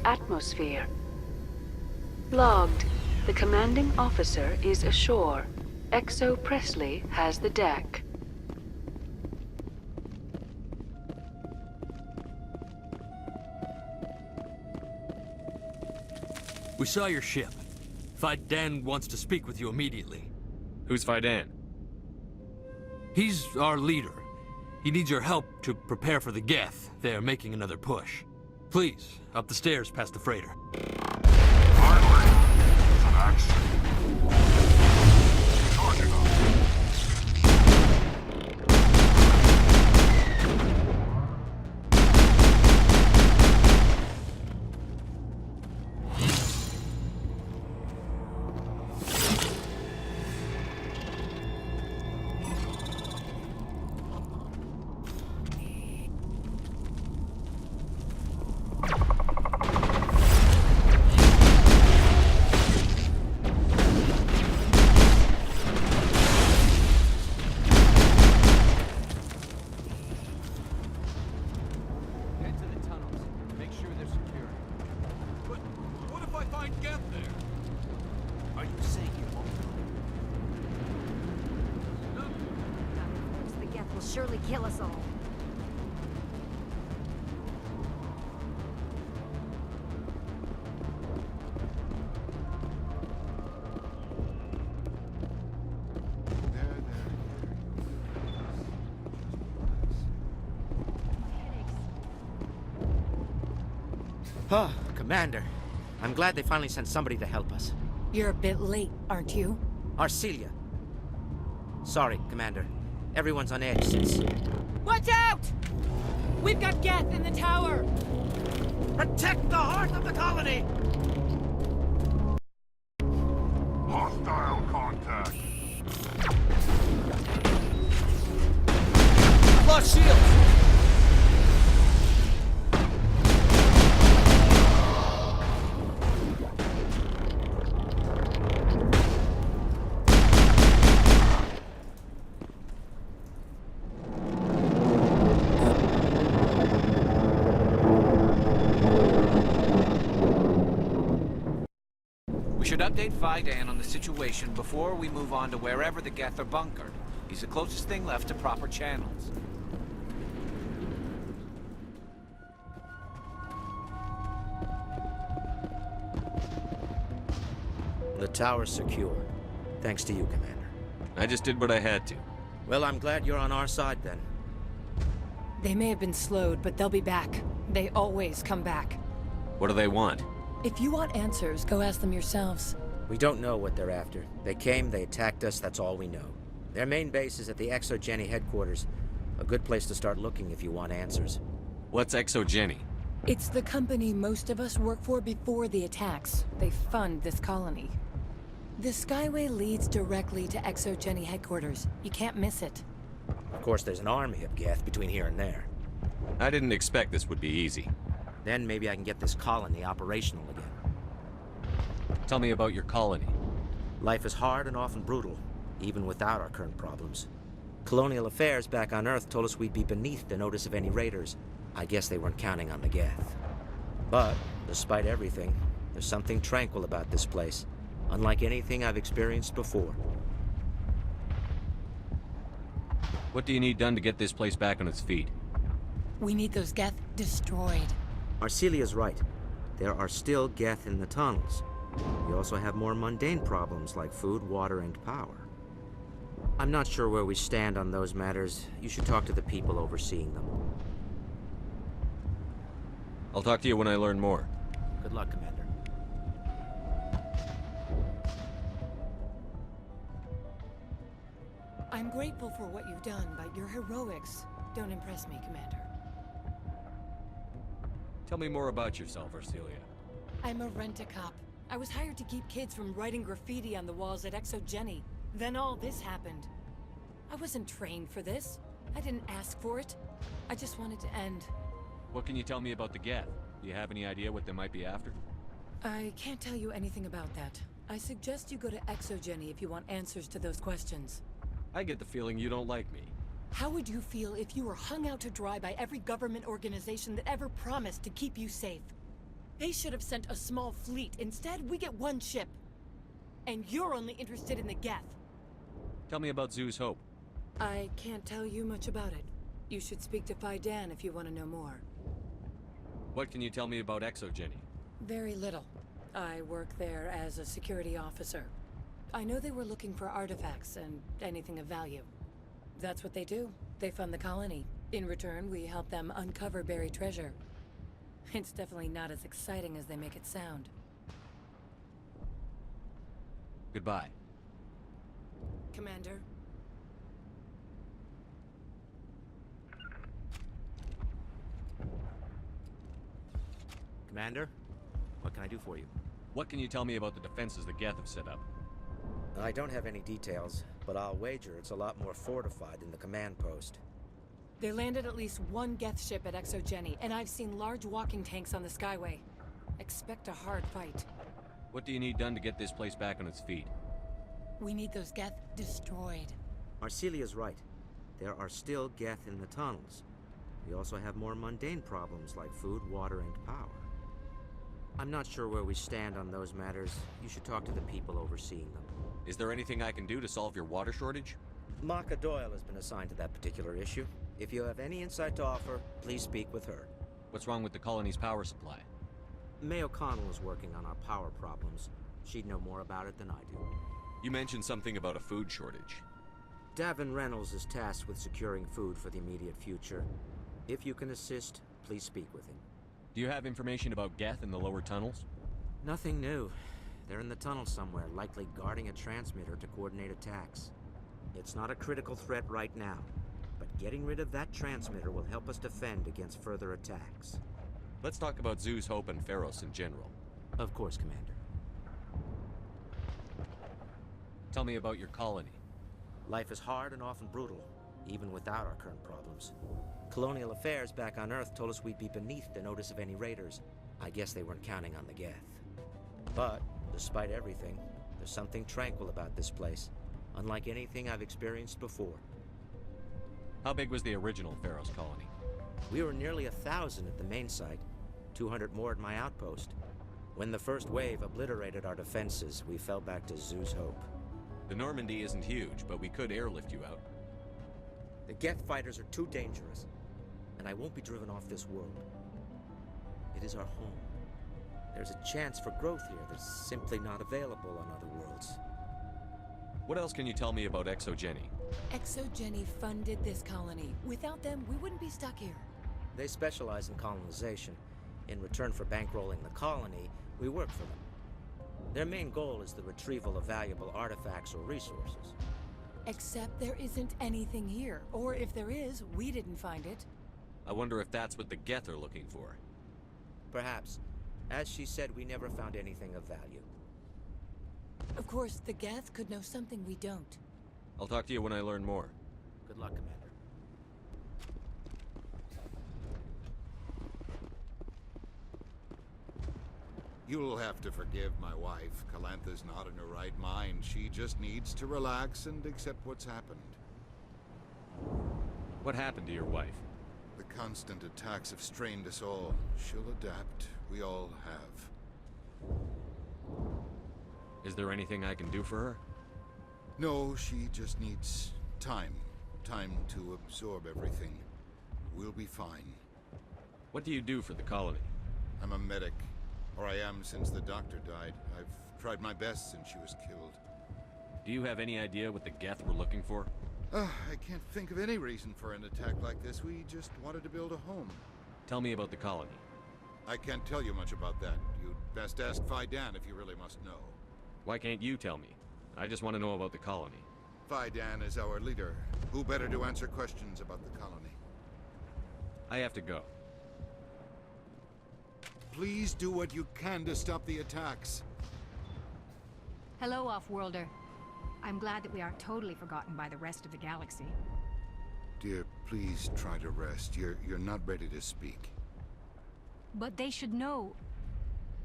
atmosphere. Logged. The commanding officer is ashore. Exo Presley has the deck. We saw your ship. Fidan wants to speak with you immediately. Who's Fidan? He's our leader. He needs your help to prepare for the Geth. They're making another push. Please, up the stairs past the freighter. Finally, some action. Charging up. Surely kill us all. Oh, Commander. I'm glad they finally sent somebody to help us. You're a bit late, aren't you? Arcelia. Sorry, Commander. Everyone's on edge since... Watch out! We've got Geth in the tower! Protect the heart of the colony! Hostile contact. Lost shields! Update Fidan on the situation before we move on to wherever the Geth are bunkered. He's the closest thing left to proper channels. The tower's secure. Thanks to you, Commander. I just did what I had to. Well, I'm glad you're on our side, then. They may have been slowed, but they'll be back. They always come back. What do they want? If you want answers, go ask them yourselves. We don't know what they're after. They came, they attacked us, that's all we know. Their main base is at the Exogeny headquarters. A good place to start looking if you want answers. What's Exogeny? It's the company most of us work for before the attacks. They fund this colony. The Skyway leads directly to Exogeny headquarters. You can't miss it. Of course, there's an army of Geth between here and there. I didn't expect this would be easy. Then maybe I can get this colony operational again. Tell me about your colony. Life is hard and often brutal, even without our current problems. Colonial affairs back on Earth told us we'd be beneath the notice of any raiders. I guess they weren't counting on the Geth. But, despite everything, there's something tranquil about this place, unlike anything I've experienced before. What do you need done to get this place back on its feet? We need those Geth destroyed. Arcelia's right. There are still Geth in the tunnels. We also have more mundane problems like food, water, and power. I'm not sure where we stand on those matters. You should talk to the people overseeing them. I'll talk to you when I learn more. Good luck, Commander. I'm grateful for what you've done, but your heroics don't impress me, Commander. Tell me more about yourself, Arcelia. I'm a rent-a-cop. I was hired to keep kids from writing graffiti on the walls at Exogeny. Then all this happened. I wasn't trained for this. I didn't ask for it. I just wanted to end. What can you tell me about the Geth? Do you have any idea what they might be after? I can't tell you anything about that. I suggest you go to Exogeny if you want answers to those questions. I get the feeling you don't like me. How would you feel if you were hung out to dry by every government organization that ever promised to keep you safe? They should have sent a small fleet. Instead, we get one ship. And you're only interested in the Geth. Tell me about Zoo's Hope. I can't tell you much about it. You should speak to Phi Dan if you want to know more. What can you tell me about Exogeny? Very little. I work there as a security officer. I know they were looking for artifacts and anything of value. That's what they do. They fund the colony. In return, we help them uncover buried treasure. It's definitely not as exciting as they make it sound. Goodbye. Commander? Commander, what can I do for you? What can you tell me about the defenses the Geth have set up? I don't have any details, but I'll wager it's a lot more fortified than the command post. They landed at least one Geth ship at Exogeny, and I've seen large walking tanks on the Skyway. Expect a hard fight. What do you need done to get this place back on its feet? We need those Geth destroyed. Arcelia's right. There are still Geth in the tunnels. We also have more mundane problems like food, water, and power. I'm not sure where we stand on those matters. You should talk to the people overseeing them. Is there anything I can do to solve your water shortage? Maka Doyle has been assigned to that particular issue. If you have any insight to offer, please speak with her. What's wrong with the colony's power supply? May O'Connell is working on our power problems. She'd know more about it than I do. You mentioned something about a food shortage. Davin Reynolds is tasked with securing food for the immediate future. If you can assist, please speak with him. Do you have information about Geth in the lower tunnels? Nothing new. They're in the tunnel somewhere, likely guarding a transmitter to coordinate attacks. It's not a critical threat right now, but getting rid of that transmitter will help us defend against further attacks. Let's talk about Zoo's Hope and Feros in general. Of course, Commander. Tell me about your colony. Life is hard and often brutal, even without our current problems. Colonial affairs back on Earth told us we'd be beneath the notice of any raiders. I guess they weren't counting on the Geth. But, despite everything, there's something tranquil about this place, unlike anything I've experienced before. How big was the original Feros colony? We were nearly 1,000 at the main site, 200 more at my outpost. When the first wave obliterated our defenses, we fell back to Zoo's Hope. The Normandy isn't huge, but we could airlift you out. The Geth fighters are too dangerous, and I won't be driven off this world. It is our home. There's a chance for growth here that's simply not available on other worlds. What else can you tell me about Exogeny? Exogeny funded this colony. Without them, we wouldn't be stuck here. They specialize in colonization. In return for bankrolling the colony, we work for them. Their main goal is the retrieval of valuable artifacts or resources. Except there isn't anything here. Or if there is, we didn't find it. I wonder if that's what the Geth are looking for. Perhaps. As she said, we never found anything of value. Of course, the Geth could know something we don't. I'll talk to you when I learn more. Good luck, Commander. You'll have to forgive my wife. Calantha's not in her right mind. She just needs to relax and accept what's happened. What happened to your wife? The constant attacks have strained us all. She'll adapt. We all have. Is there anything I can do for her? No, she just needs time. Time to absorb everything. We'll be fine. What do you do for the colony? I'm a medic. Or I am since the doctor died. I've tried my best since she was killed. Do you have any idea what the Geth were looking for? I can't think of any reason for an attack like this. We just wanted to build a home. Tell me about the colony. I can't tell you much about that. You'd best ask Phi Dan if you really must know. Why can't you tell me? I just want to know about the colony. Phi Dan is our leader. Who better to answer questions about the colony? I have to go. Please do what you can to stop the attacks. Hello, Off-Worlder. I'm glad that we aren't totally forgotten by the rest of the galaxy. Dear, please try to rest. You're not ready to speak. But they should know...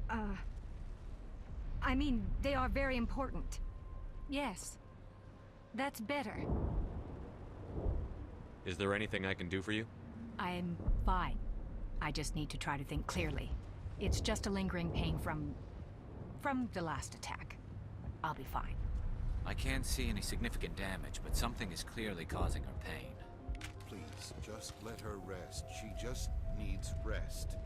I mean, they are very important. Yes. That's better. Is there anything I can do for you? I'm fine. I just need to try to think clearly. It's just a lingering pain from the last attack. I'll be fine. I can't see any significant damage, but something is clearly causing her pain. Please, just let her rest. She just needs rest.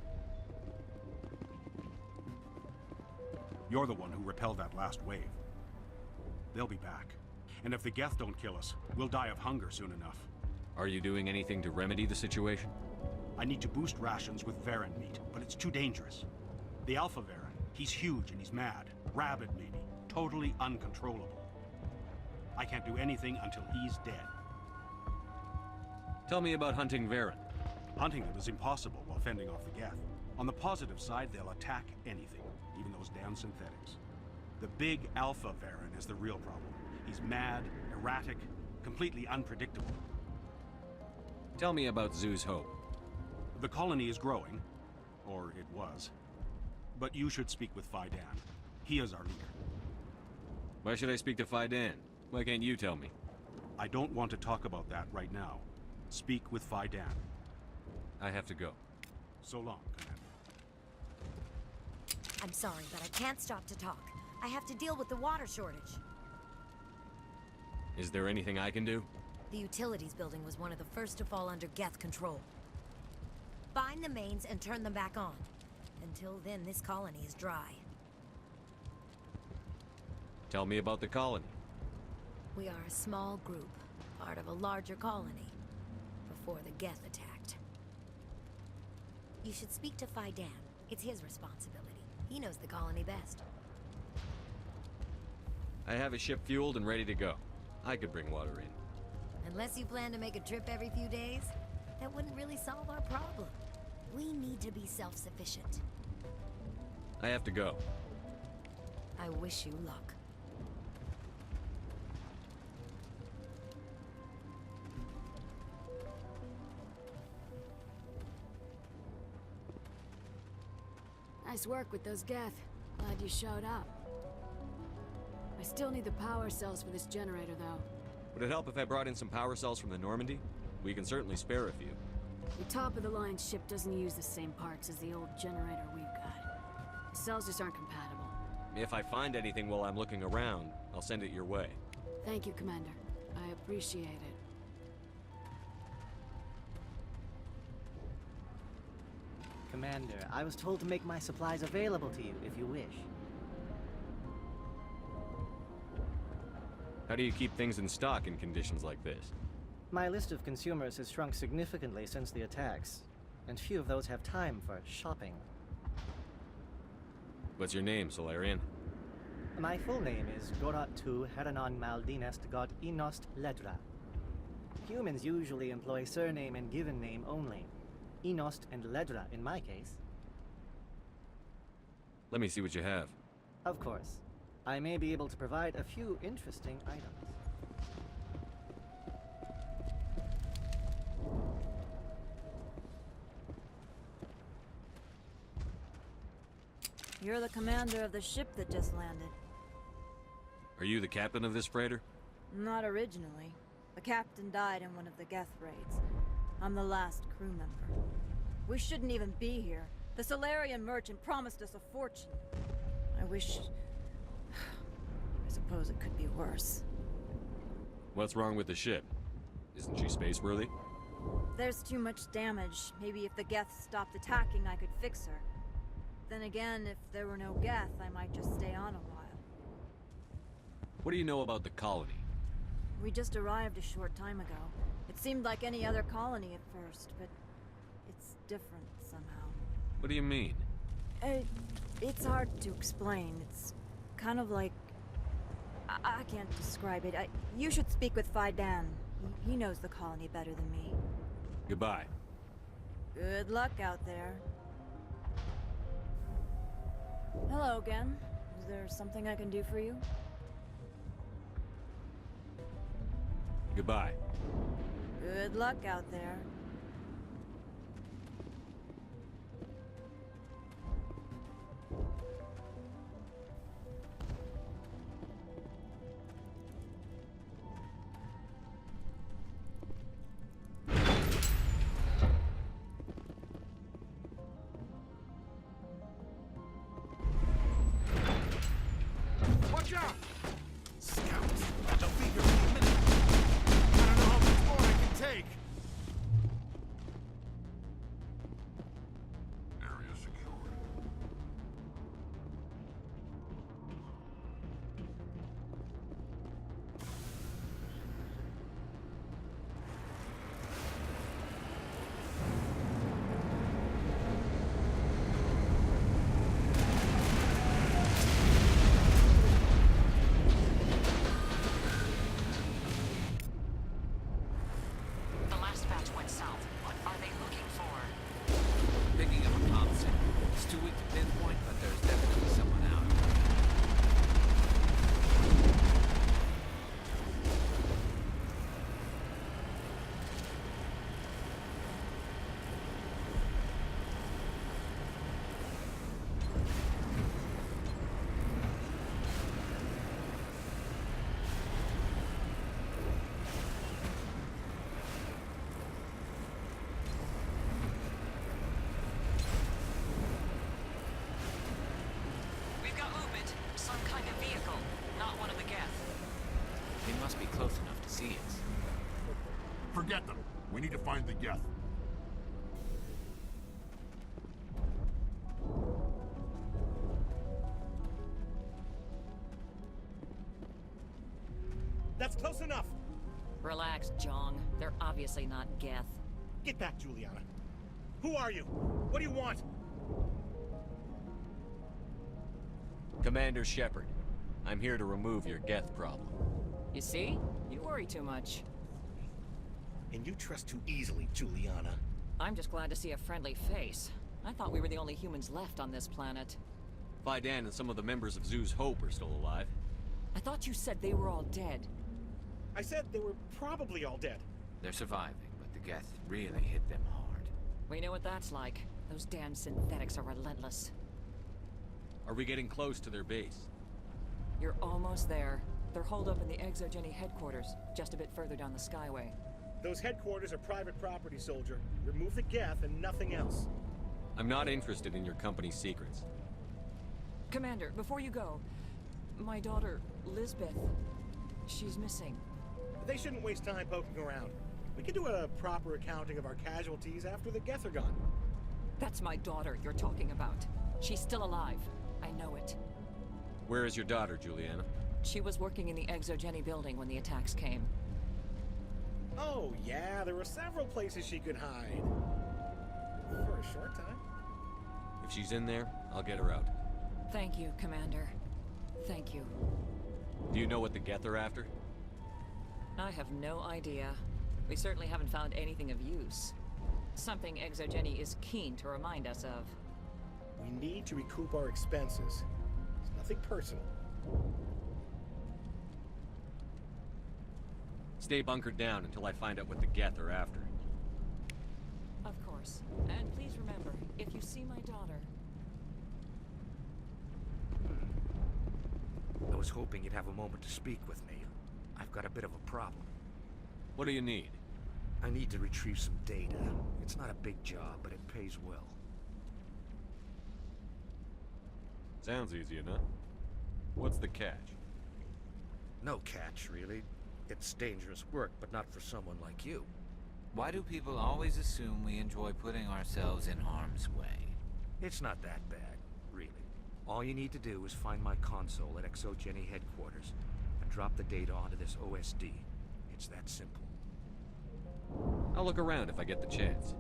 You're the one who repelled that last wave. They'll be back. And if the Geth don't kill us, we'll die of hunger soon enough. Are you doing anything to remedy the situation? I need to boost rations with Wherein meat, but it's too dangerous. The Alpha Wherein, he's huge and he's mad. Rabid, maybe. Totally uncontrollable. I can't do anything until he's dead. Tell me about hunting Wherein. Hunting them is impossible while fending off the Geth. On the positive side, they'll attack anything, even those damn synthetics. The big Alpha Wherein is the real problem. He's mad, erratic, completely unpredictable. Tell me about Zoo's Hope. The colony is growing, or it was. But you should speak with Faidan. He is our leader. Why should I speak to Faidan? Why can't you tell me? I don't want to talk about that right now. Speak with Faidan. I have to go. So long, Commander. I'm sorry, but I can't stop to talk. I have to deal with the water shortage. Is there anything I can do? The utilities building was one of the first to fall under Geth control. Find the mains and turn them back on. Until then, this colony is dry. Tell me about the colony. We are a small group, part of a larger colony, before the Geth attacked. You should speak to Faidan. It's his responsibility. He knows the colony best. I have a ship fueled and ready to go. I could bring water in. Unless you plan to make a trip every few days, that wouldn't really solve our problem. We need to be self-sufficient. I have to go. I wish you luck. Nice work with those Geth. Glad you showed up. I still need the power cells for this generator, though. Would it help if I brought in some power cells from the Normandy? We can certainly spare a few. The top-of-the-line ship doesn't use the same parts as the old generator we've got. The cells just aren't compatible. If I find anything while I'm looking around, I'll send it your way. Thank you, Commander. I appreciate it. Commander, I was told to make my supplies available to you, if you wish. How do you keep things in stock in conditions like this? My list of consumers has shrunk significantly since the attacks, and few of those have time for shopping. What's your name, Solarian? My full name is Gorat tu Heranon Maldinest God Inost Ledra. Humans usually employ surname and given name only. Inost and Ledra in my case. Let me see what you have. Of course. I may be able to provide a few interesting items. You're the commander of the ship that just landed. Are you the captain of this freighter? Not originally. The captain died in one of the Geth raids. I'm the last crew member. We shouldn't even be here. The Solarian merchant promised us a fortune. I wish... I suppose it could be worse. What's wrong with the ship? Isn't she space-worthy? There's too much damage. Maybe if the Geth stopped attacking, I could fix her. Then again, if there were no Geth, I might just stay on a while. What do you know about the colony? We just arrived a short time ago. It seemed like any other colony at first, but it's different somehow. What do you mean? It's hard to explain. It's kind of like... I can't describe it. You should speak with Faidan. He knows the colony better than me. Goodbye. Good luck out there. Hello again. Is there something I can do for you? Goodbye. Good luck out there. be close enough to see us. Forget them. We need to find the Geth. That's close enough! Relax, Jong. They're obviously not Geth. Get back, Juliana. Who are you? What do you want? Commander Shepard, I'm here to remove your Geth problem. You see? You worry too much. And you trust too easily, Juliana. I'm just glad to see a friendly face. I thought we were the only humans left on this planet. Fidan and some of the members of Zoo's Hope are still alive. I thought you said they were all dead. I said they were probably all dead. They're surviving, but the Geth really hit them hard. We know what that's like. Those damn synthetics are relentless. Are we getting close to their base? You're almost there. They're holed up in the Exogeny headquarters, just a bit further down the Skyway. Those headquarters are private property, soldier. Remove the Geth and nothing else. I'm not interested in your company's secrets. Commander, before you go, my daughter, Lisbeth, she's missing. They shouldn't waste time poking around. We can do a proper accounting of our casualties after the Geth are gone. That's my daughter you're talking about. She's still alive. I know it. Where is your daughter, Juliana? She was working in the Exogeny building when the attacks came. Oh, yeah, there were several places she could hide. For a short time. If she's in there, I'll get her out. Thank you, Commander. Thank you. Do you know what the Geth are after? I have no idea. We certainly haven't found anything of use. Something Exogeny is keen to remind us of. We need to recoup our expenses. It's nothing personal. Stay bunkered down until I find out what the Geth are after. Of course. And please remember, if you see my daughter... I was hoping you'd have a moment to speak with me. I've got a bit of a problem. What do you need? I need to retrieve some data. It's not a big job, but it pays well. Sounds easy enough. What's the catch? No catch, really. It's dangerous work, but not for someone like you. Why do people always assume we enjoy putting ourselves in harm's way? It's not that bad, really. All you need to do is find my console at Exogeny headquarters and drop the data onto this OSD. It's that simple. I'll look around if I get the chance.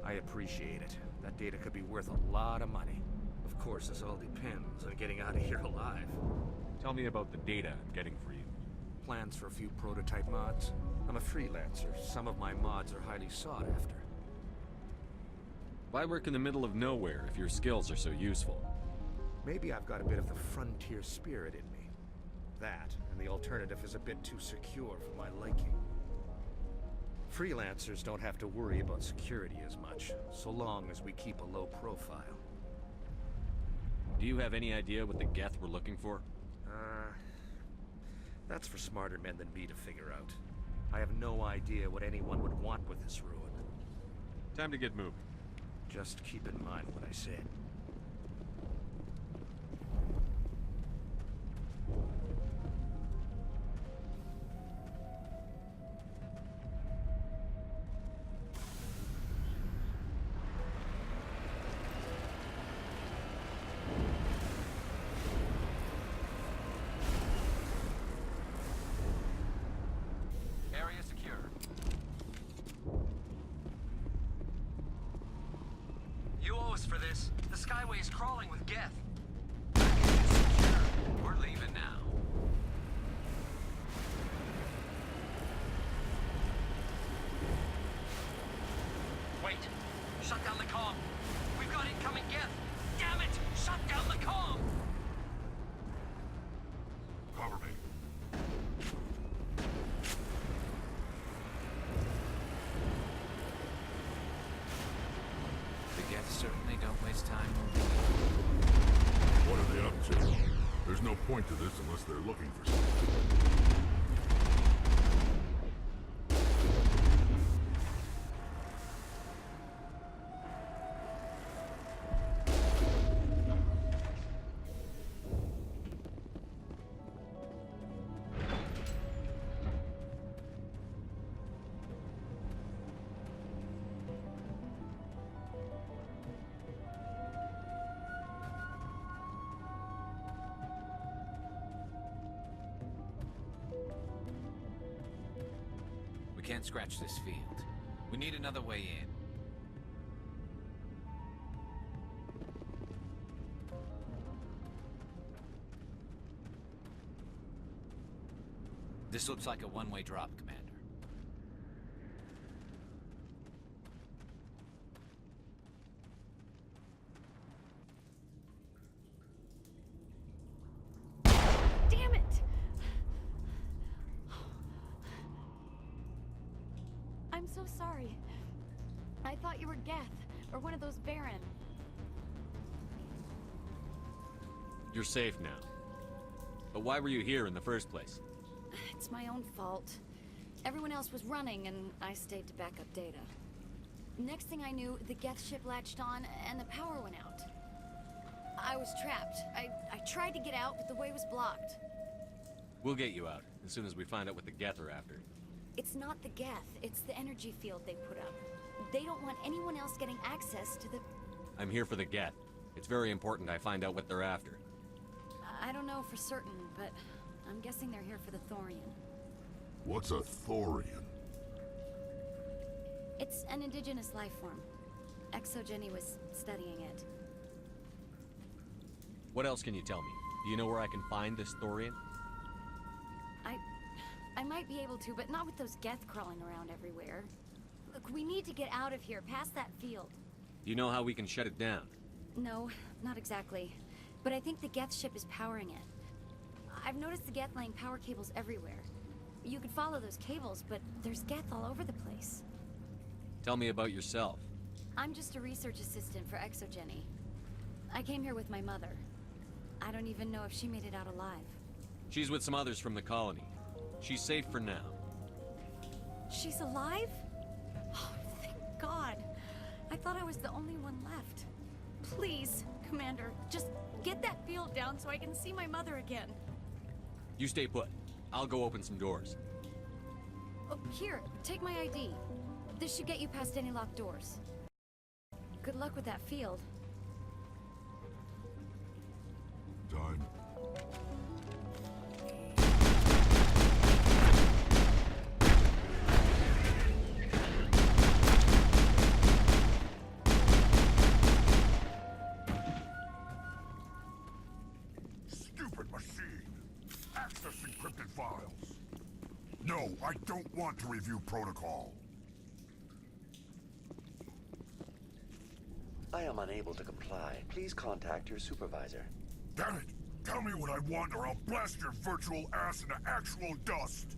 I appreciate it. That data could be worth a lot of money. Of course, this all depends on getting out of here alive. Tell me about the data I'm getting for you. Plans for a few prototype mods. I'm a freelancer. Some of my mods are highly sought after. Why work in the middle of nowhere if your skills are so useful? Maybe I've got a bit of the frontier spirit in me. That, and the alternative is a bit too secure for my liking. Freelancers don't have to worry about security as much, so long as we keep a low profile. Do you have any idea what the Geth were looking for? That's for smarter men than me to figure out. I have no idea what anyone would want with this ruin. Time to get moving. Just keep in mind what I said. Area secure. You owe us for this. The Skyway is crawling with Geth. We're leaving now. Wait. Shut down the comm. We've got incoming Geth. Damn it! Shut down the comm! Cover me. The Geth certainly don't waste time moving. What are they up to? There's no point to this unless they're looking for something. We can't scratch this field. We need another way in. This looks like a one-way drop, Commander. Damn it! I'm so sorry. I thought you were Geth, or one of those Baron. You're safe now. But why were you here in the first place? It's my own fault. Everyone else was running, and I stayed to back up data. Next thing I knew, the Geth ship latched on, and the power went out. I was trapped. I tried to get out, but the way was blocked. We'll get you out, as soon as we find out what the Geth are after. It's not the Geth, it's the energy field they put up. They don't want anyone else getting access to the... I'm here for the Geth. It's very important I find out what they're after. I don't know for certain, but I'm guessing they're here for the Thorian. What's a Thorian? It's an indigenous life form. Exogeny was studying it. What else can you tell me? Do you know where I can find this Thorian? I might be able to, but not with those Geth crawling around everywhere. Look, we need to get out of here, past that field. Do you know how we can shut it down? No, not exactly. But I think the Geth ship is powering it. I've noticed the Geth laying power cables everywhere. You could follow those cables, but there's Geth all over the place. Tell me about yourself. I'm just a research assistant for Exogeny. I came here with my mother. I don't even know if she made it out alive. She's with some others from the colony. She's safe for now. She's alive? Oh, thank God. I thought I was the only one left. Please, Commander, just get that field down so I can see my mother again. You stay put. I'll go open some doors. Oh, here, take my ID. This should get you past any locked doors. Good luck with that field. Time. Stupid machine! Access encrypted files. No, I don't want to review protocol. I am unable to comply. Please contact your supervisor. Damn it! Tell me what I want or I'll blast your virtual ass into actual dust!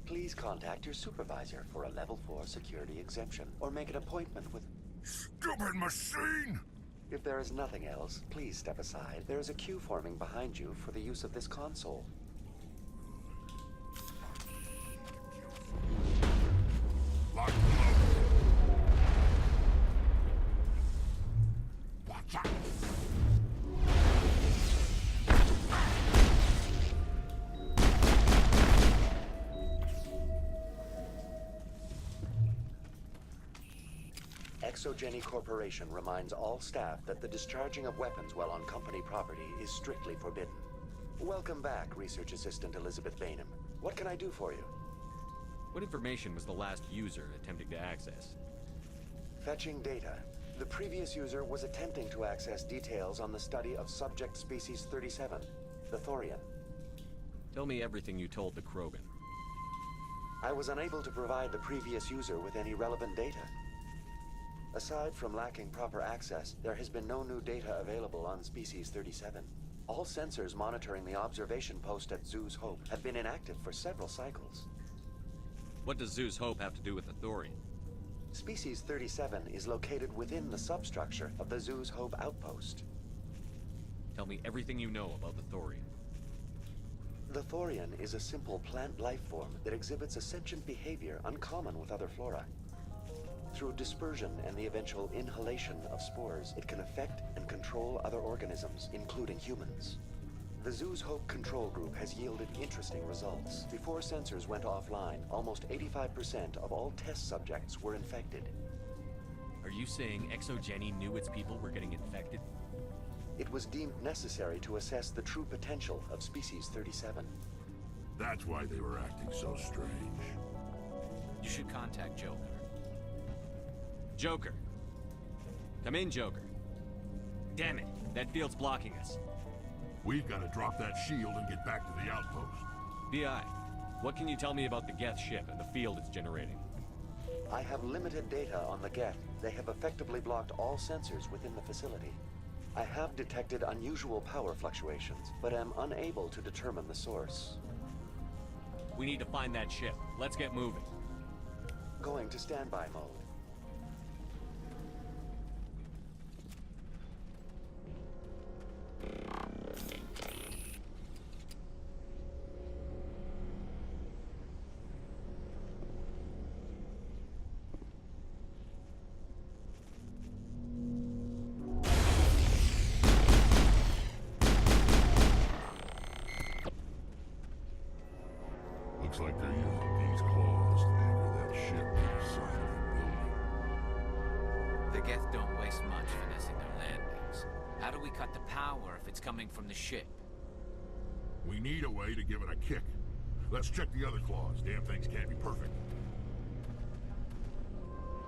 Please contact your supervisor for a Level 4 security exemption, or make an appointment with... Stupid machine! If there is nothing else, please step aside. There is a queue forming behind you for the use of this console. Lock Watch out! Exogeny Corporation reminds all staff that the discharging of weapons while on company property is strictly forbidden. Welcome back, Research Assistant Elizabeth Bainham. What can I do for you? What information was the last user attempting to access? Fetching data. The previous user was attempting to access details on the study of subject species 37, the Thorian. Tell me everything you told the Krogan. I was unable to provide the previous user with any relevant data. Aside from lacking proper access, there has been no new data available on Species 37. All sensors monitoring the observation post at Zoo's Hope have been inactive for several cycles. What does Zoo's Hope have to do with the Thorian? Species 37 is located within the substructure of the Zoo's Hope outpost. Tell me everything you know about the Thorian. The Thorian is a simple plant life form that exhibits a sentient behavior uncommon with other flora. Through dispersion and the eventual inhalation of spores, it can affect and control other organisms, including humans. The Zoo's Hope control group has yielded interesting results. Before sensors went offline, almost 85% of all test subjects were infected. Are you saying Exogeny knew its people were getting infected? It was deemed necessary to assess the true potential of Species 37. That's why they were acting so strange. You should contact Joker. Joker. Come in, Joker. Damn it, that field's blocking us. We've got to drop that shield and get back to the outpost. B.I., what can you tell me about the Geth ship and the field it's generating? I have limited data on the Geth. They have effectively blocked all sensors within the facility. I have detected unusual power fluctuations, but am unable to determine the source. We need to find that ship. Let's get moving. Going to standby mode. Looks like they're using these claws to anchor that ship to the side of the building. The Geth don't waste much finessing their landings. How do we cut the power if it's coming from the ship? We need a way to give it a kick. Let's check the other claws. Damn things can't be perfect.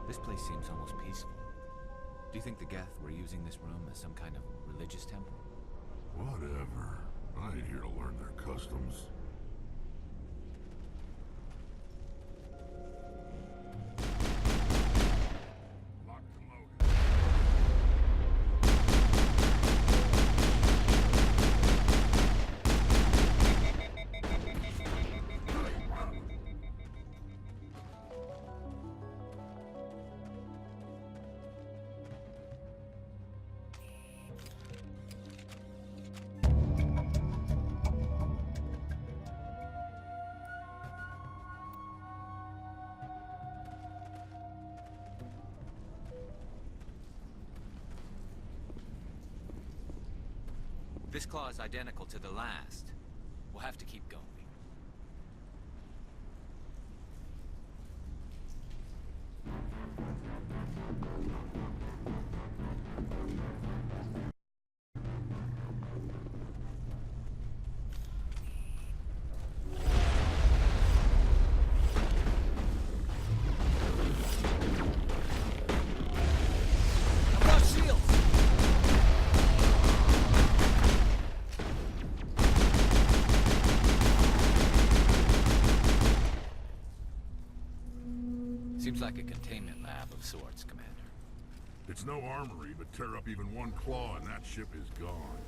This place seems almost peaceful. Do you think the Geth were using this room as some kind of religious temple? Whatever. I ain't here to learn their customs. This claw is identical to the last. We'll have to keep going. Seems like a containment lab of sorts, Commander. It's no armory, but tear up even one claw and that ship is gone.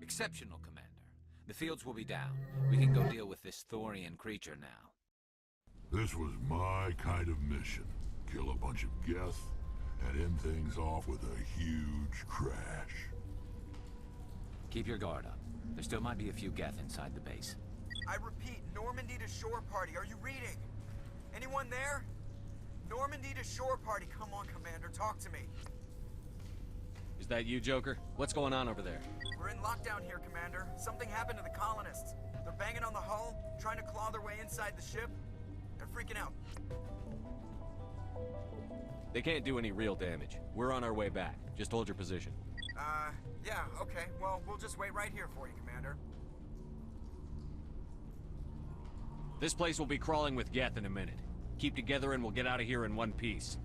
Exceptional, Commander. The fields will be down. We can go deal with this Thorian creature now. This was my kind of mission. Kill a bunch of Geth and end things off with a huge crash. Keep your guard up. There still might be a few Geth inside the base. I repeat, Normandy to shore party. Are you reading? Anyone there? Normandy to shore party. Come on, Commander. Talk to me. Is that you, Joker? What's going on over there? We're in lockdown here, Commander. Something happened to the colonists. They're banging on the hull, trying to claw their way inside the ship. They're freaking out. They can't do any real damage. We're on our way back. Just hold your position. Yeah, okay. Well, we'll just wait right here for you, Commander. This place will be crawling with Geth in a minute. Keep together and we'll get out of here in one piece.